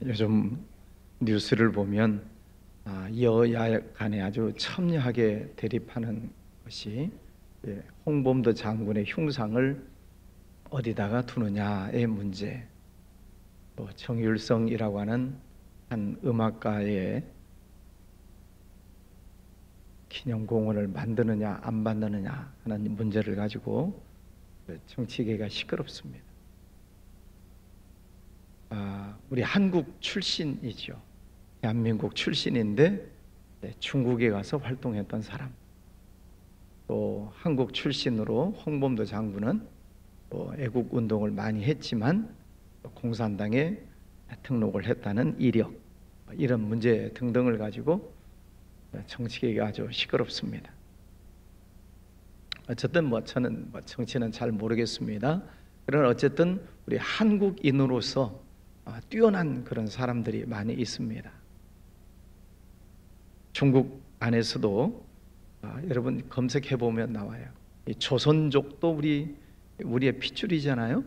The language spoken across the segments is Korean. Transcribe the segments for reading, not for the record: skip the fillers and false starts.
요즘 뉴스를 보면 여야 간에 아주 첨예하게 대립하는 것이 홍범도 장군의 흉상을 어디다가 두느냐의 문제, 또 정율성이라고 하는 한 음악가의 기념공원을 만드느냐 안 만드느냐 하는 문제를 가지고 정치계가 시끄럽습니다. 우리 한국 출신이죠. 대한민국 출신인데 중국에 가서 활동했던 사람, 또 한국 출신으로 홍범도 장군은 또 애국 운동을 많이 했지만 공산당에 등록을 했다는 이력, 이런 문제 등등을 가지고 정치계가 아주 시끄럽습니다. 어쨌든 저는 정치는 잘 모르겠습니다. 그러나 어쨌든 우리 한국인으로서 뛰어난 그런 사람들이 많이 있습니다. 중국 안에서도 여러분 검색해 보면 나와요. 이 조선족도 우리의 핏줄이잖아요.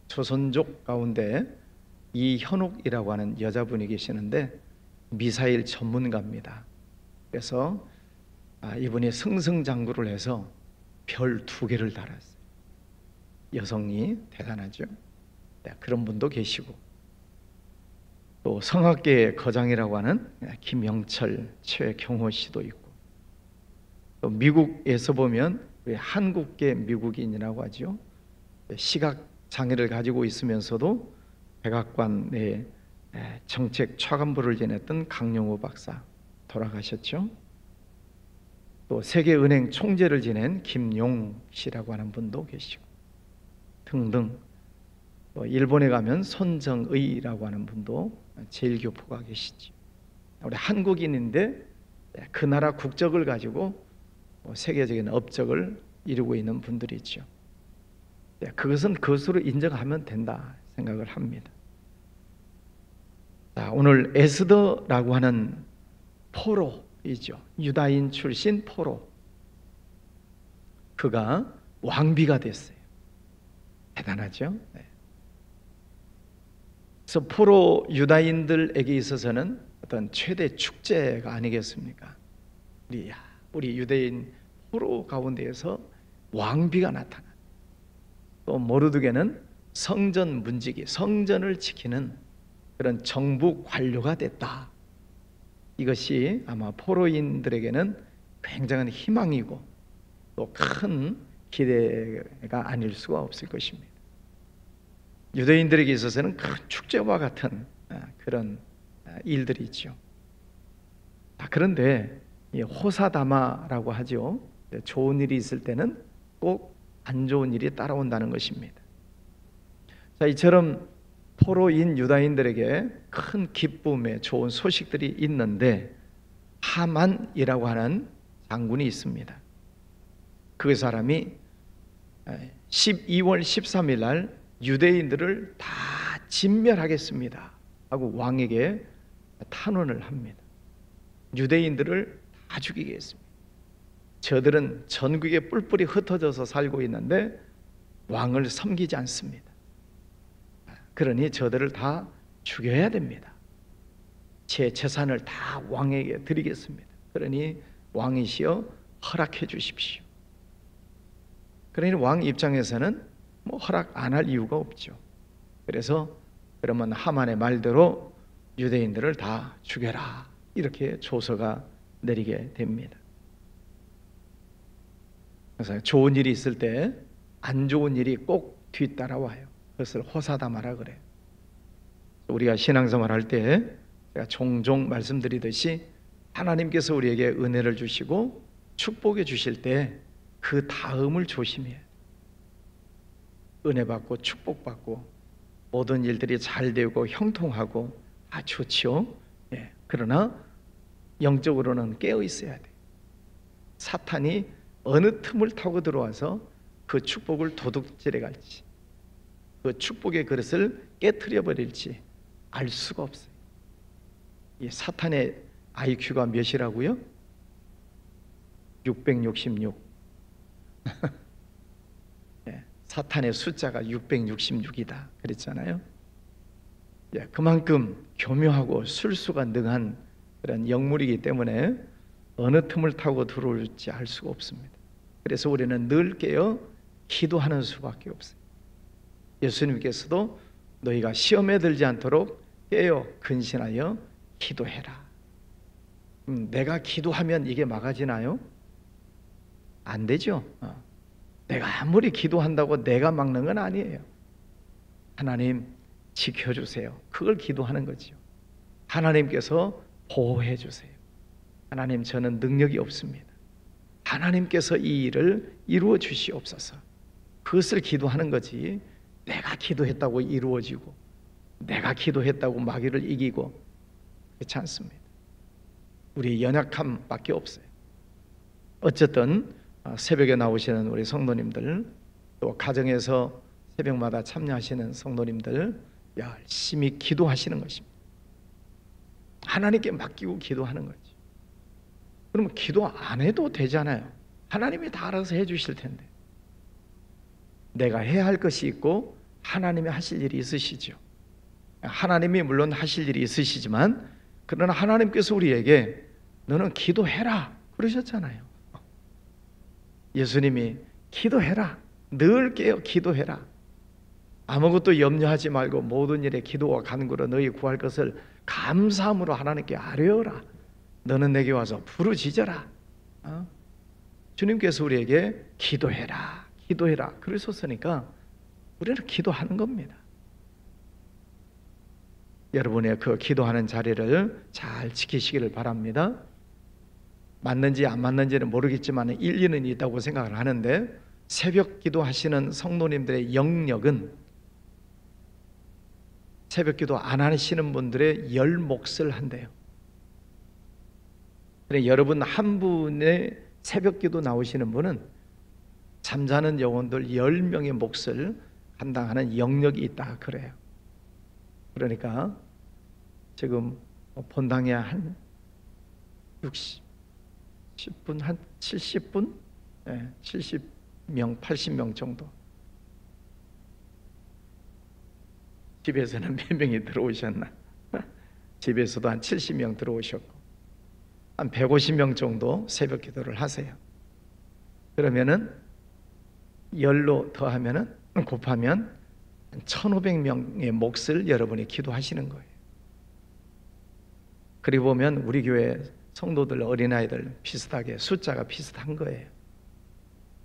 조선족 가운데 이현옥이라고 하는 여자분이 계시는데 미사일 전문가입니다. 그래서 이분이 승승장구를 해서 별 2개를 달았어요. 여성이 대단하죠. 그런 분도 계시고, 또 성악계의 거장이라고 하는 김영철, 최경호 씨도 있고, 또 미국에서 보면 우리 한국계 미국인이라고 하죠. 시각 장애를 가지고 있으면서도 백악관의 정책 차관부를 지냈던 강용호 박사 돌아가셨죠. 또 세계은행 총재를 지낸 김용 씨라고 하는 분도 계시고 등등. 또 일본에 가면 손정의라고 하는 분도 제일교포가 계시죠. 우리 한국인인데 그 나라 국적을 가지고 세계적인 업적을 이루고 있는 분들이죠. 그것은 그것으로 인정하면 된다 생각을 합니다. 오늘 에스더라고 하는 포로이죠. 유다인 출신 포로. 그가 왕비가 됐어요. 대단하죠? 그래서 포로 유다인들에게 있어서는 어떤 최대 축제가 아니겠습니까? 우리 유대인 포로 가운데에서 왕비가 나타나. 또 모르드게는 성전 문지기, 성전을 지키는 그런 정부 관료가 됐다. 이것이 아마 포로인들에게는 굉장한 희망이고 또 큰 기대가 아닐 수가 없을 것입니다. 유대인들에게 있어서는 큰 축제와 같은 그런 일들이 있죠. 그런데 호사다마라고 하죠. 좋은 일이 있을 때는 꼭 안 좋은 일이 따라온다는 것입니다. 이처럼 포로인 유다인들에게 큰 기쁨의 좋은 소식들이 있는데 하만이라고 하는 장군이 있습니다. 그 사람이 12월 13일 날 유대인들을 다 진멸하겠습니다 하고 왕에게 탄원을 합니다. 유대인들을 다 죽이겠습니다. 저들은 전국에 뿔뿔이 흩어져서 살고 있는데 왕을 섬기지 않습니다. 그러니 저들을 다 죽여야 됩니다. 제 재산을 다 왕에게 드리겠습니다. 그러니 왕이시여 허락해 주십시오. 그러니 왕 입장에서는 허락 안 할 이유가 없죠. 그래서 그러면 하만의 말대로 유대인들을 다 죽여라, 이렇게 조서가 내리게 됩니다. 그래서 좋은 일이 있을 때 안 좋은 일이 꼭 뒤따라와요. 그것을 호사다마라 그래요. 우리가 신앙생활 할 때 제가 종종 말씀드리듯이 하나님께서 우리에게 은혜를 주시고 축복해 주실 때 그 다음을 조심해야 돼요. 은혜 받고 축복 받고 모든 일들이 잘 되고 형통하고 좋지요. 그러나 영적으로는 깨어 있어야 돼요. 사탄이 어느 틈을 타고 들어와서 그 축복을 도둑질해 갈지, 그 축복의 그릇을 깨트려 버릴지 알 수가 없어요. 이 사탄의 IQ가 몇이라고요? 666. 사탄의 숫자가 666이다 그랬잖아요. 그만큼 교묘하고 술수가 능한 그런 영물이기 때문에 어느 틈을 타고 들어올지 알 수가 없습니다. 그래서 우리는 늘 깨어 기도하는 수밖에 없어요. 예수님께서도 너희가 시험에 들지 않도록 깨어 근신하여 기도해라. 내가 기도하면 이게 막아지나요? 안 되죠. 내가 아무리 기도한다고 내가 막는 건 아니에요. 하나님 지켜주세요. 그걸 기도하는 거죠. 하나님께서 보호해 주세요. 하나님 저는 능력이 없습니다. 하나님께서 이 일을 이루어 주시옵소서. 그것을 기도하는 거지, 내가 기도했다고 이루어지고 내가 기도했다고 마귀를 이기고 그렇지 않습니다. 우리의 연약함밖에 없어요. 어쨌든 새벽에 나오시는 우리 성도님들, 또 가정에서 새벽마다 참여하시는 성도님들 열심히 기도하시는 것입니다. 하나님께 맡기고 기도하는 거지. 그러면 기도 안 해도 되잖아요. 하나님이 다 알아서 해 주실 텐데. 내가 해야 할 것이 있고 하나님이 하실 일이 있으시죠. 하나님이 물론 하실 일이 있으시지만, 그러나 하나님께서 우리에게 너는 기도해라 그러셨잖아요. 예수님이 기도해라, 늘 깨어 기도해라, 아무것도 염려하지 말고 모든 일에 기도와 간구로 너희 구할 것을 감사함으로 하나님께 아뢰어라. 너는 내게 와서 부르짖어라. 주님께서 우리에게 기도해라, 기도해라 그러셨으니까 우리는 기도하는 겁니다. 여러분의 그 기도하는 자리를 잘 지키시기를 바랍니다. 맞는지 안 맞는지는 모르겠지만 일리는 있다고 생각을 하는데, 새벽 기도하시는 성도님들의 영역은 새벽 기도 안 하시는 분들의 10몫을 한대요. 그래, 여러분 한 분의 새벽 기도 나오시는 분은 잠자는 영혼들 10명의 몫을 감당하는 영역이 있다 그래요. 그러니까 지금 본당에 한 10분, 한 70분? 70명, 80명 정도. 집에서는 몇 명이 들어오셨나? 집에서도 한 70명 들어오셨고, 한 150명 정도 새벽 기도를 하세요. 그러면은 열로 더하면은 곱하면 1,500명의 몫을 여러분이 기도하시는 거예요. 그리고 보면 우리 교회 성도들, 어린아이들 비슷하게 숫자가 비슷한 거예요.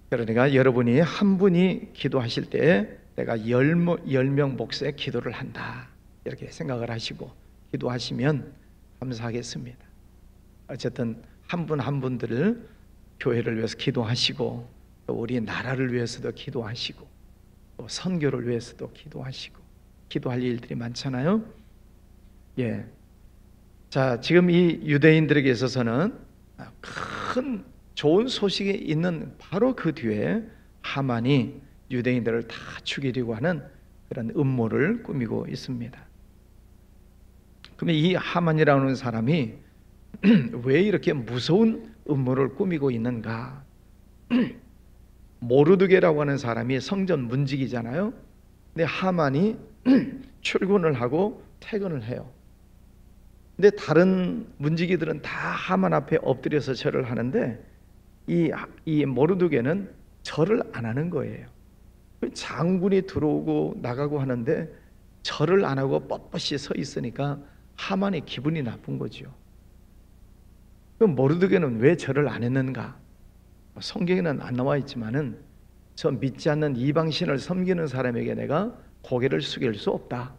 그러니까 여러분이 한 분이 기도하실 때 내가 10명 몫의 기도를 한다 이렇게 생각을 하시고 기도하시면 감사하겠습니다. 어쨌든 한 분 한 분들을 교회를 위해서 기도하시고, 또 우리 나라를 위해서도 기도하시고, 또 선교를 위해서도 기도하시고, 기도할 일들이 많잖아요. 자, 지금 이 유대인들에게 있어서는 큰 좋은 소식이 있는 바로 그 뒤에 하만이 유대인들을 다 죽이려고 하는 그런 음모를 꾸미고 있습니다. 그러면 이 하만이라는 사람이 왜 이렇게 무서운 음모를 꾸미고 있는가? 모르드게라고 하는 사람이 성전 문지기잖아요. 근데 하만이 출근을 하고 퇴근을 해요. 근데 다른 문지기들은 다 하만 앞에 엎드려서 절을 하는데 이 모르드게는 절을 안 하는 거예요. 장군이 들어오고 나가고 하는데 절을 안 하고 뻣뻣이 서 있으니까 하만이 기분이 나쁜 거죠. 그럼 모르드게는 왜 절을 안 했는가? 성경에는 안 나와 있지만은 저 믿지 않는 이방신을 섬기는 사람에게 내가 고개를 숙일 수 없다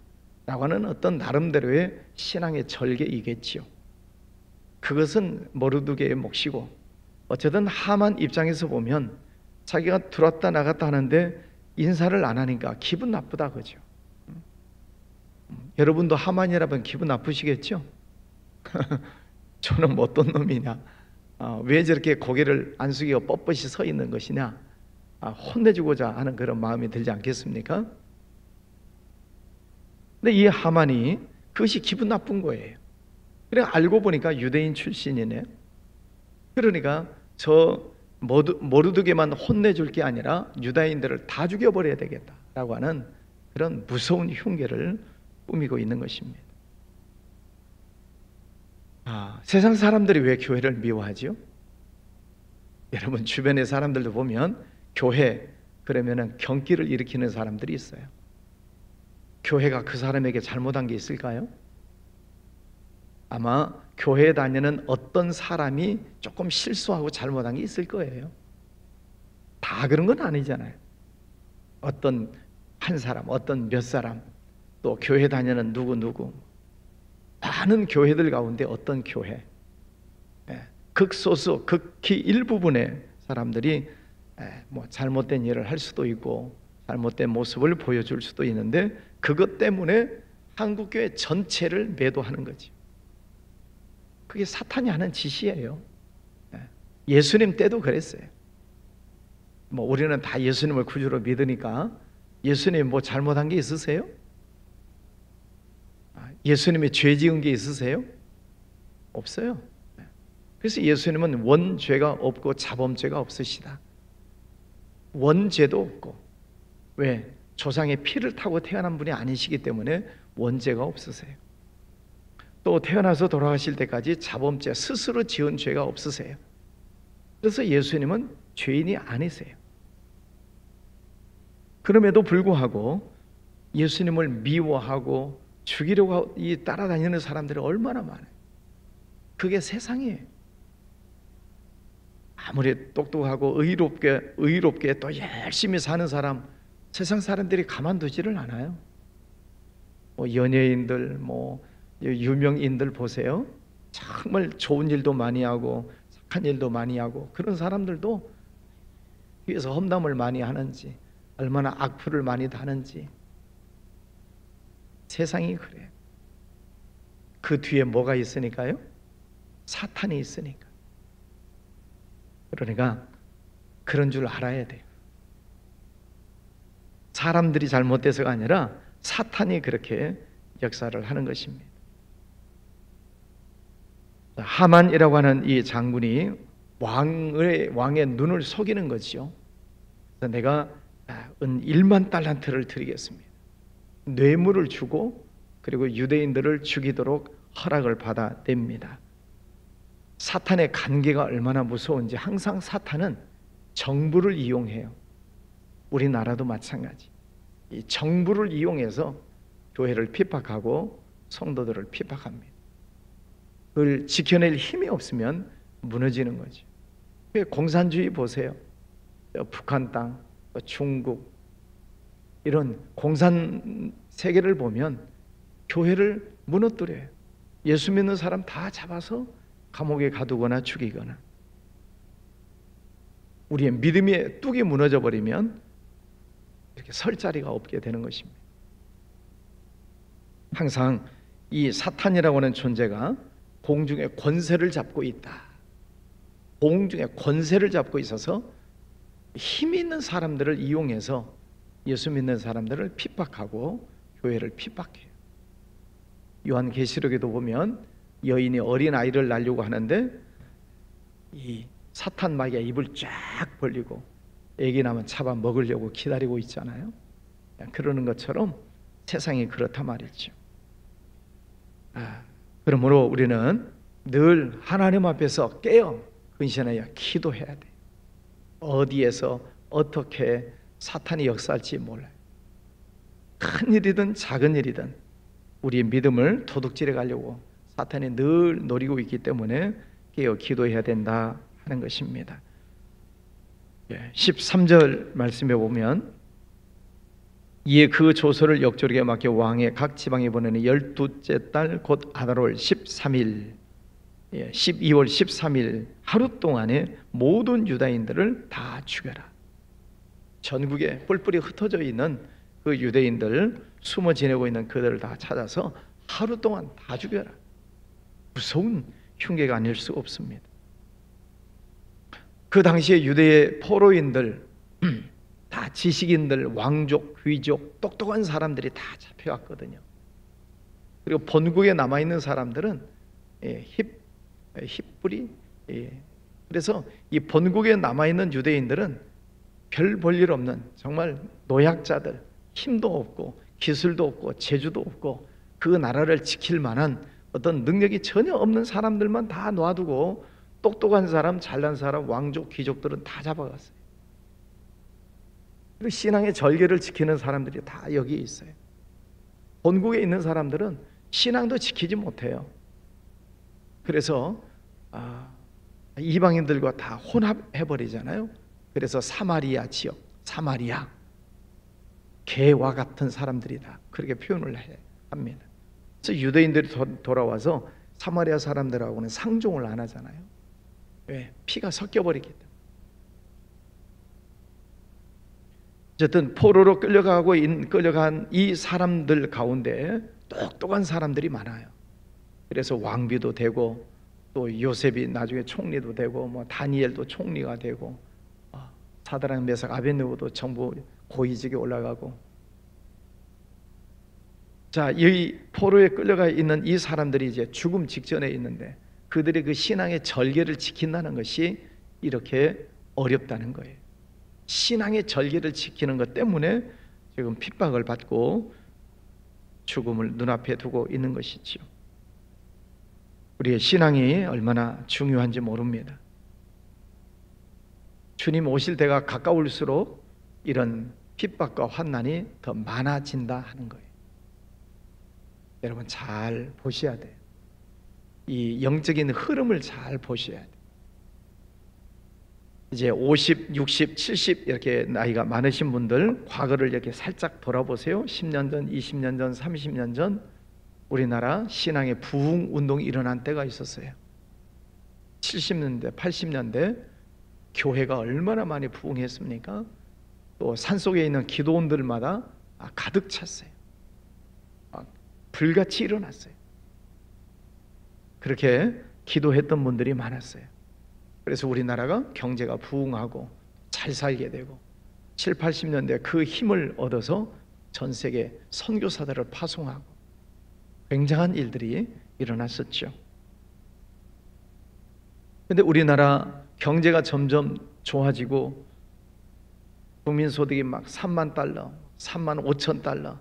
라고 하는 어떤 나름대로의 신앙의 절개이겠지요. 그것은 모르드게의 몫이고, 어쨌든 하만 입장에서 보면 자기가 들어왔다 나갔다 하는데 인사를 안 하니까 기분 나쁘다 그죠. 여러분도 하만이라면 기분 나쁘시겠죠? 저는 뭐 어떤 놈이냐, 왜 저렇게 고개를 안 숙이고 뻣뻣이 서 있는 것이냐, 혼내주고자 하는 그런 마음이 들지 않겠습니까? 근데 이 하만이 그것이 기분 나쁜 거예요. 그래 알고 보니까 유대인 출신이네. 그러니까 저 모르드게만 혼내줄 게 아니라 유다인들을 다 죽여버려야 되겠다라고 하는 그런 무서운 흉계를 꾸미고 있는 것입니다. 세상 사람들이 왜 교회를 미워하죠? 여러분 주변의 사람들도 보면 교회 그러면은 경기를 일으키는 사람들이 있어요. 교회가 그 사람에게 잘못한 게 있을까요? 아마 교회에 다니는 어떤 사람이 조금 실수하고 잘못한 게 있을 거예요. 다 그런 건 아니잖아요. 어떤 한 사람, 어떤 몇 사람, 또 교회 다니는 누구 많은 교회들 가운데 어떤 교회, 극소수, 극히 일부분의 사람들이 뭐 잘못된 일을 할 수도 있고 잘못된 모습을 보여줄 수도 있는데 그것 때문에 한국교회 전체를 매도하는 거지. 그게 사탄이 하는 짓이에요. 예수님 때도 그랬어요. 뭐 우리는 다 예수님을 구주로 믿으니까 예수님 뭐 잘못한 게 있으세요? 예수님이 죄 지은 게 있으세요? 없어요. 그래서 예수님은 원죄가 없고 자범죄가 없으시다. 원죄도 없고, 왜? 조상의 피를 타고 태어난 분이 아니시기 때문에 원죄가 없으세요. 또 태어나서 돌아가실 때까지 자범죄 스스로 지은 죄가 없으세요. 그래서 예수님은 죄인이 아니세요. 그럼에도 불구하고 예수님을 미워하고 죽이려고 따라다니는 사람들이 얼마나 많아요. 그게 세상이에요. 아무리 똑똑하고 의롭게 또 열심히 사는 사람, 세상 사람들이 가만두지를 않아요. 뭐 연예인들, 뭐 유명인들 보세요. 정말 좋은 일도 많이 하고 착한 일도 많이 하고 그런 사람들도 뒤에서 험담을 많이 하는지, 얼마나 악플을 많이 다는지. 세상이 그래요. 그 뒤에 뭐가 있으니까요? 사탄이 있으니까. 그러니까 그런 줄 알아야 돼요. 사람들이 잘못돼서가 아니라 사탄이 그렇게 역사를 하는 것입니다. 하만이라고 하는 이 장군이 왕의 눈을 속이는 거죠. 그래서 내가 은 1만 달란트를 드리겠습니다. 뇌물을 주고 그리고 유대인들을 죽이도록 허락을 받아냅니다. 사탄의 관계가 얼마나 무서운지 항상 사탄은 정부를 이용해요. 우리나라도 마찬가지. 이 정부를 이용해서 교회를 핍박하고 성도들을 핍박합니다. 그걸 지켜낼 힘이 없으면 무너지는 거죠. 공산주의 보세요. 북한 땅, 중국 이런 공산 세계를 보면 교회를 무너뜨려요. 예수 믿는 사람 다 잡아서 감옥에 가두거나 죽이거나. 우리의 믿음의 뚝이 무너져 버리면 이렇게 설 자리가 없게 되는 것입니다. 항상 이 사탄이라고 하는 존재가 공중의 권세를 잡고 있다. 공중의 권세를 잡고 있어서 힘 있는 사람들을 이용해서 예수 믿는 사람들을 핍박하고 교회를 핍박해요. 요한계시록에도 보면 여인이 어린 아이를 낳으려고 하는데 이 사탄 마귀가 입을 쫙 벌리고 애기 낳으면 잡아 먹으려고 기다리고 있잖아요. 그러는 것처럼 세상이 그렇단 말이죠. 그러므로 우리는 늘 하나님 앞에서 깨어 근신하여 기도해야 돼요. 어디에서 어떻게 사탄이 역사할지 몰라요. 큰 일이든 작은 일이든 우리의 믿음을 도둑질해 가려고 사탄이 늘 노리고 있기 때문에 깨어 기도해야 된다 하는 것입니다. 13절 말씀에 보면 이에 그 조서를 역조에게 맡겨 왕의 각 지방에 보내는 12째 달 곧 아달월 13일 12월 13일 하루 동안에 모든 유다인들을 다 죽여라. 전국에 뿔뿔이 흩어져 있는 그 유대인들, 숨어 지내고 있는 그들을 다 찾아서 하루 동안 다 죽여라. 무서운 흉계가 아닐 수 없습니다. 그 당시에 유대의 포로인들, 다 지식인들, 왕족, 귀족, 똑똑한 사람들이 다 잡혀갔거든요. 그리고 본국에 남아있는 사람들은 힙불이, 그래서 이 본국에 남아있는 유대인들은 별 볼 일 없는 정말 노약자들, 힘도 없고 기술도 없고 재주도 없고 그 나라를 지킬 만한 어떤 능력이 전혀 없는 사람들만 다 놔두고 똑똑한 사람, 잘난 사람, 왕족, 귀족들은 다 잡아갔어요. 그 신앙의 절개를 지키는 사람들이 다 여기에 있어요. 본국에 있는 사람들은 신앙도 지키지 못해요. 그래서 이방인들과 다 혼합해버리잖아요. 그래서 사마리아 지역, 사마리아 개와 같은 사람들이다, 그렇게 표현을 합니다. 그래서 유대인들이 돌아와서 사마리아 사람들하고는 상종을 안 하잖아요. 왜? 피가 섞여버리기 때문에. 어쨌든 포로로 끌려간 이 사람들 가운데 똑똑한 사람들이 많아요. 그래서 왕비도 되고, 또 요셉이 나중에 총리도 되고, 뭐 다니엘도 총리가 되고, 사드락 메삭 아벳느고도 정부 고위직에 올라가고. 자, 이 포로에 끌려가 있는 이 사람들이 이제 죽음 직전에 있는데 그들의 그 신앙의 절개를 지킨다는 것이 이렇게 어렵다는 거예요. 신앙의 절개를 지키는 것 때문에 지금 핍박을 받고 죽음을 눈앞에 두고 있는 것이지요. 우리의 신앙이 얼마나 중요한지 모릅니다. 주님 오실 때가 가까울수록 이런 핍박과 환난이 더 많아진다 하는 거예요. 여러분 잘 보셔야 돼요. 이 영적인 흐름을 잘 보셔야 돼요. 이제 50, 60, 70 이렇게 나이가 많으신 분들 과거를 이렇게 살짝 돌아보세요. 10년 전, 20년 전, 30년 전 우리나라 신앙의 부흥 운동이 일어난 때가 있었어요. 70년대, 80년대 교회가 얼마나 많이 부흥했습니까? 또 산속에 있는 기도원들마다 가득 찼어요. 불같이 일어났어요. 그렇게 기도했던 분들이 많았어요. 그래서 우리나라가 경제가 부흥하고 잘 살게 되고 7, 80년대 그 힘을 얻어서 전 세계 선교사들을 파송하고 굉장한 일들이 일어났었죠. 근데 우리나라 경제가 점점 좋아지고 국민소득이 막 3만 달러, 3만 5천 달러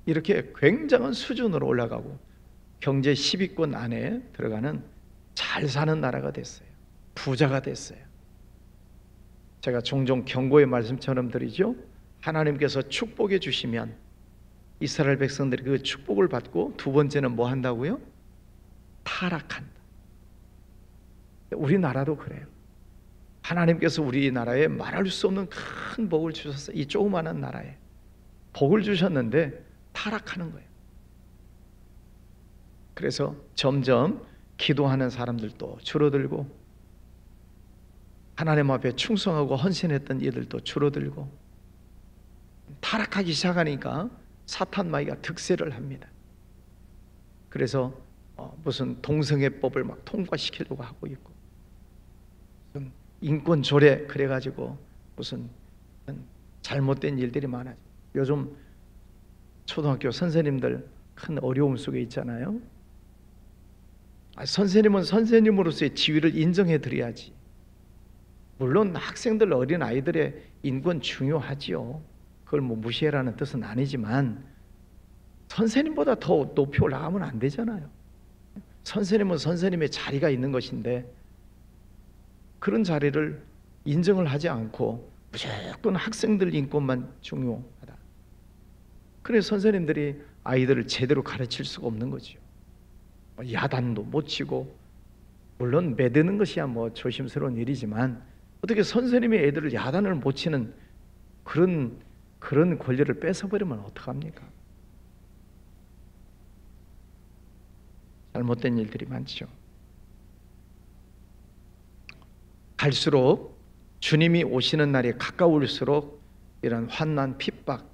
이렇게 굉장한 수준으로 올라가고 경제 10위권 안에 들어가는 잘 사는 나라가 됐어요. 부자가 됐어요. 제가 종종 경고의 말씀처럼 드리죠. 하나님께서 축복해 주시면 이스라엘 백성들이 그 축복을 받고 두 번째는 뭐 한다고요? 타락한다. 우리나라도 그래요. 하나님께서 우리나라에 말할 수 없는 큰 복을 주셨어요. 이 조그마한 나라에 복을 주셨는데 타락하는 거예요. 그래서 점점 기도하는 사람들도 줄어들고 하나님 앞에 충성하고 헌신했던 이들도 줄어들고 타락하기 시작하니까 사탄 마귀가 득세를 합니다. 그래서 무슨 동성애법을 막 통과시키려고 하고 있고 무슨 인권 조례 그래가지고 무슨 잘못된 일들이 많아요. 요즘 초등학교 선생님들 큰 어려움 속에 있잖아요. 선생님은 선생님으로서의 지위를 인정해 드려야지. 물론 학생들, 어린 아이들의 인권 중요하지요. 그걸 뭐 무시해라는 뜻은 아니지만 선생님보다 더 높이 올라가면 안 되잖아요. 선생님은 선생님의 자리가 있는 것인데 그런 자리를 인정을 하지 않고 무조건 학생들 인권만 중요하다. 그래서 선생님들이 아이들을 제대로 가르칠 수가 없는 거죠. 야단도 못 치고 물론 매드는 것이야 뭐 조심스러운 일이지만 어떻게 선생님이 애들을 야단을 못 치는 그런 권리를 뺏어버리면 어떡합니까? 잘못된 일들이 많죠. 갈수록 주님이 오시는 날이 가까울수록 이런 환난, 핍박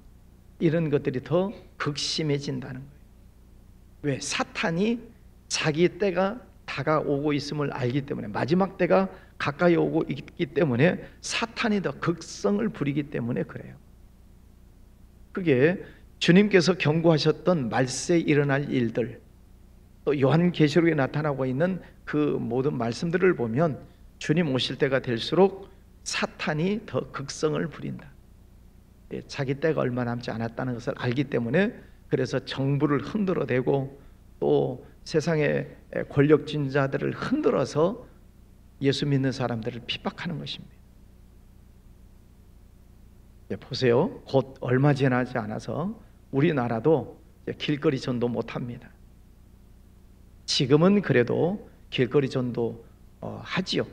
이런 것들이 더 극심해진다는 거예요. 왜? 사탄이 자기 때가 다가오고 있음을 알기 때문에 마지막 때가 가까이 오고 있기 때문에 사탄이 더 극성을 부리기 때문에 그래요. 그게 주님께서 경고하셨던 말세에 일어날 일들 또 요한계시록에 나타나고 있는 그 모든 말씀들을 보면 주님 오실 때가 될수록 사탄이 더 극성을 부린다. 자기 때가 얼마 남지 않았다는 것을 알기 때문에 그래서 정부를 흔들어대고 또 세상의 권력진자들을 흔들어서 예수 믿는 사람들을 핍박하는 것입니다. 보세요. 곧 얼마 지나지 않아서 우리나라도 길거리 전도 못합니다. 지금은 그래도 길거리 전도 하지요.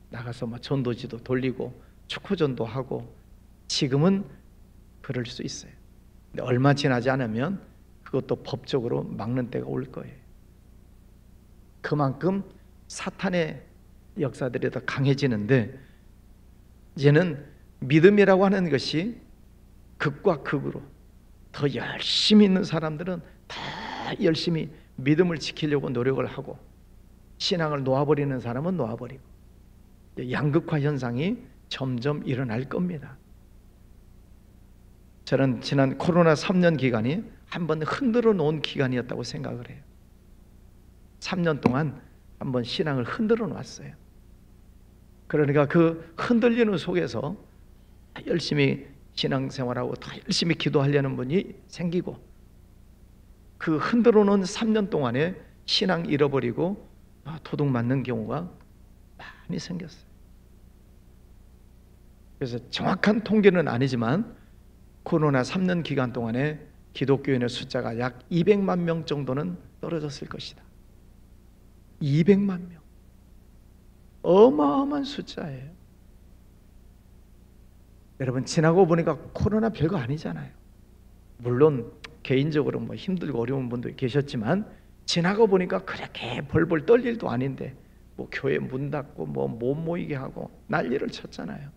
나가서 전도지도 돌리고 축구 전도하고 지금은 그럴 수 있어요. 근데 얼마 지나지 않으면 그것도 법적으로 막는 때가 올 거예요. 그만큼 사탄의 역사들이 더 강해지는데, 이제는 믿음이라고 하는 것이 극과 극으로 더 열심히 있는 사람들은 더 열심히 믿음을 지키려고 노력을 하고, 신앙을 놓아버리는 사람은 놓아버리고, 양극화 현상이 점점 일어날 겁니다. 저는 지난 코로나 3년 기간이 한번 흔들어 놓은 기간이었다고 생각을 해요. 3년 동안 한번 신앙을 흔들어 놨어요. 그러니까 그 흔들리는 속에서 열심히 신앙생활하고 더 열심히 기도하려는 분이 생기고, 그 흔들어 놓은 3년 동안에 신앙 잃어버리고 도둑 맞는 경우가 많이 생겼어요. 그래서 정확한 통계는 아니지만 코로나 3년 기간 동안에 기독교인의 숫자가 약 200만 명 정도는 떨어졌을 것이다. 200만 명. 어마어마한 숫자예요. 여러분, 지나고 보니까 코로나 별거 아니잖아요. 물론 개인적으로 힘들고 어려운 분도 계셨지만 지나고 보니까 그렇게 벌벌 떨 일도 아닌데 교회 문 닫고 못 모이게 하고 난리를 쳤잖아요.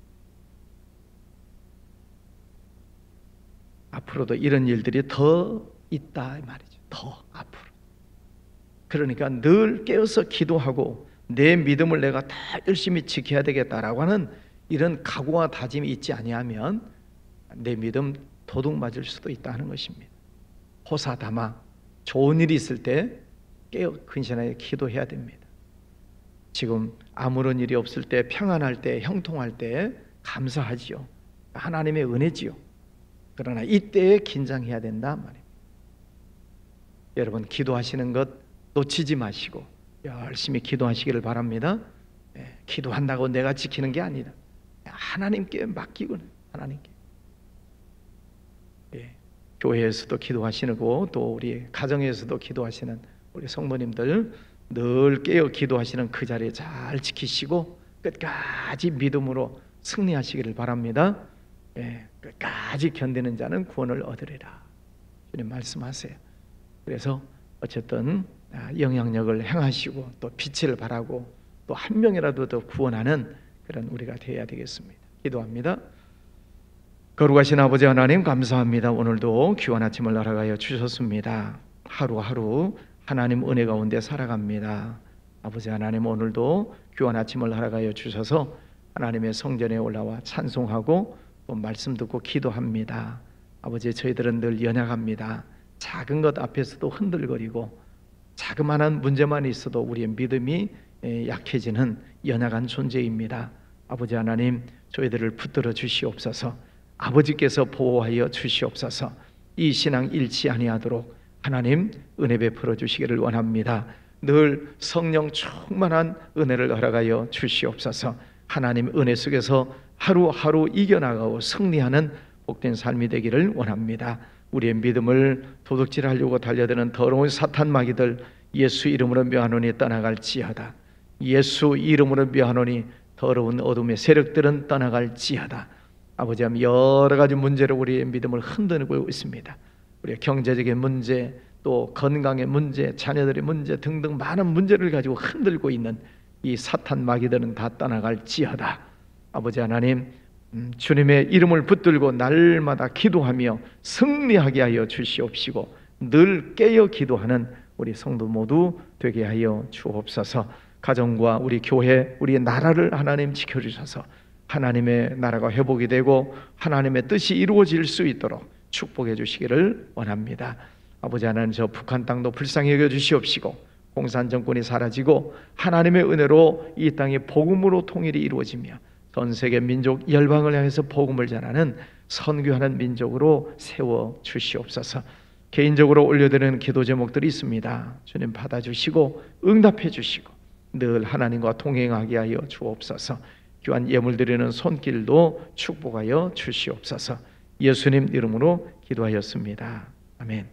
앞으로도 이런 일들이 더 있다 말이죠. 더 앞으로. 그러니까 늘 깨어서 기도하고 내 믿음을 내가 다 열심히 지켜야 되겠다라고 하는 이런 각오와 다짐이 있지 아니하면 내 믿음 도둑 맞을 수도 있다는 것입니다. 호사다마 좋은 일이 있을 때 깨어 근신하게 기도해야 됩니다. 지금 아무런 일이 없을 때, 평안할 때, 형통할 때 감사하지요. 하나님의 은혜지요. 그러나 이때에 긴장해야 된다 말입니다. 여러분, 기도하시는 것 놓치지 마시고 열심히 기도하시기를 바랍니다. 기도한다고 내가 지키는 게 아니다. 하나님께 맡기고, 하나님께. 교회에서도 기도하시고 또 우리 가정에서도 기도하시는 우리 성도님들 늘 깨어 기도하시는 그 자리에 잘 지키시고 끝까지 믿음으로 승리하시기를 바랍니다. 끝까지 견디는 자는 구원을 얻으리라, 주님 말씀하세요. 그래서 어쨌든 영향력을 행하시고 또 빛을 발하고 또 한 명이라도 더 구원하는 그런 우리가 되어야 되겠습니다. 기도합니다. 거룩하신 아버지 하나님, 감사합니다. 오늘도 귀한 아침을 날아가여 주셨습니다. 하루하루 하나님 은혜 가운데 살아갑니다. 아버지 하나님, 오늘도 귀한 아침을 날아가여 주셔서 하나님의 성전에 올라와 찬송하고 또 말씀 듣고 기도합니다. 아버지, 저희들은 늘 연약합니다. 작은 것 앞에서도 흔들거리고 자그마한 문제만 있어도 우리의 믿음이 약해지는 연약한 존재입니다. 아버지 하나님, 저희들을 붙들어 주시옵소서. 아버지께서 보호하여 주시옵소서. 이 신앙 잃지 아니하도록 하나님 은혜 베풀어 주시기를 원합니다. 늘 성령 충만한 은혜를 허락하여 주시옵소서. 하나님 은혜 속에서 하루하루 이겨나가고 승리하는 복된 삶이 되기를 원합니다. 우리의 믿음을 도둑질하려고 달려드는 더러운 사탄 마귀들 예수 이름으로 멸하노니 떠나갈지어다. 예수 이름으로 멸하노니 더러운 어둠의 세력들은 떠나갈지어다. 아버지 하나님, 여러 가지 문제로 우리의 믿음을 흔들고 있습니다. 우리의 경제적인 문제, 또 건강의 문제, 자녀들의 문제 등등 많은 문제를 가지고 흔들고 있는 이 사탄 마귀들은 다 떠나갈지어다. 아버지 하나님, 주님의 이름을 붙들고 날마다 기도하며 승리하게 하여 주시옵시고 늘 깨어 기도하는 우리 성도 모두 되게 하여 주옵소서. 가정과 우리 교회, 우리 나라를 하나님 지켜주셔서 하나님의 나라가 회복이 되고 하나님의 뜻이 이루어질 수 있도록 축복해 주시기를 원합니다. 아버지 하나님, 저 북한 땅도 불쌍히 여겨 주시옵시고 공산 정권이 사라지고 하나님의 은혜로 이 땅이 복음으로 통일이 이루어지며 전 세계 민족 열방을 향해서 복음을 전하는 선교하는 민족으로 세워 주시옵소서. 개인적으로 올려드리는 기도 제목들이 있습니다. 주님 받아주시고 응답해 주시고 늘 하나님과 동행하게 하여 주옵소서. 귀한 예물 드리는 손길도 축복하여 주시옵소서. 예수님 이름으로 기도하였습니다. 아멘.